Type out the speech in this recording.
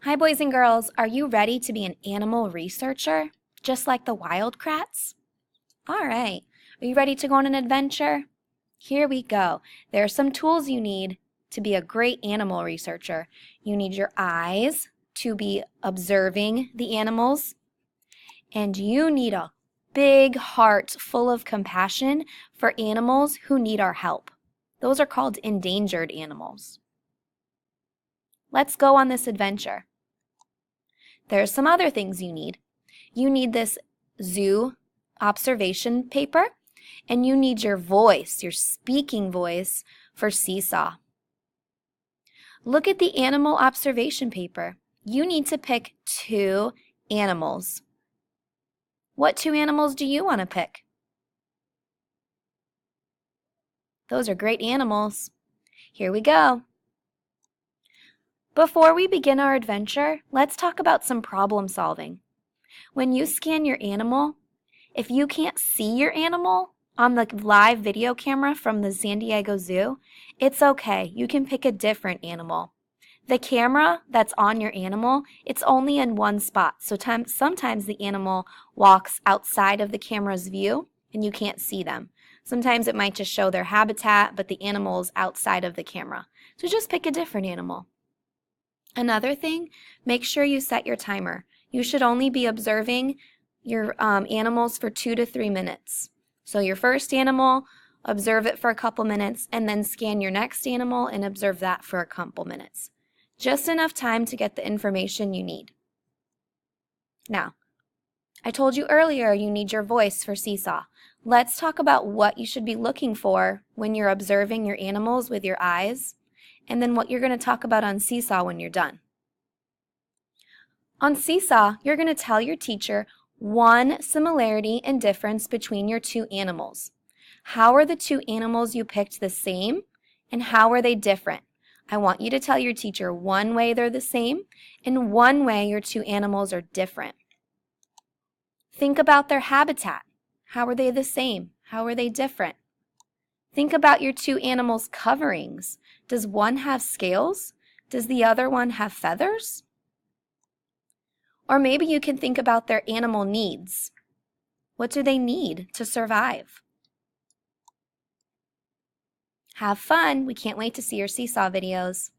Hi, boys and girls. Are you ready to be an animal researcher, just like the wildcrats? All right. Are you ready to go on an adventure? Here we go. There are some tools you need to be a great animal researcher. You need your eyes to be observing the animals, and you need a big heart full of compassion for animals who need our help. Those are called endangered animals. Let's go on this adventure. There are some other things you need. You need this zoo observation paper, and you need your voice, your speaking voice for Seesaw. Look at the animal observation paper. You need to pick 2 animals. What 2 animals do you want to pick? Those are great animals. Here we go. Before we begin our adventure, let's talk about some problem solving. When you scan your animal, if you can't see your animal on the live video camera from the San Diego Zoo, it's okay. You can pick a different animal. The camera that's on your animal, it's only in one spot, so sometimes the animal walks outside of the camera's view and you can't see them. Sometimes it might just show their habitat, but the animal is outside of the camera. So just pick a different animal. Another thing, make sure you set your timer. You should only be observing your animals for 2 to 3 minutes. So your first animal, observe it for a couple minutes, and then scan your next animal and observe that for a couple minutes. Just enough time to get the information you need. Now, I told you earlier you need your voice for Seesaw. Let's talk about what you should be looking for when you're observing your animals with your eyes, and then what you're going to talk about on Seesaw when you're done. On Seesaw, you're going to tell your teacher one similarity and difference between your 2 animals. How are the 2 animals you picked the same, and how are they different? I want you to tell your teacher one way they're the same and one way your 2 animals are different. Think about their habitat. How are they the same? How are they different? Think about your 2 animals' coverings. Does one have scales? Does the other one have feathers? Or maybe you can think about their animal needs. What do they need to survive? Have fun. We can't wait to see your Seesaw videos.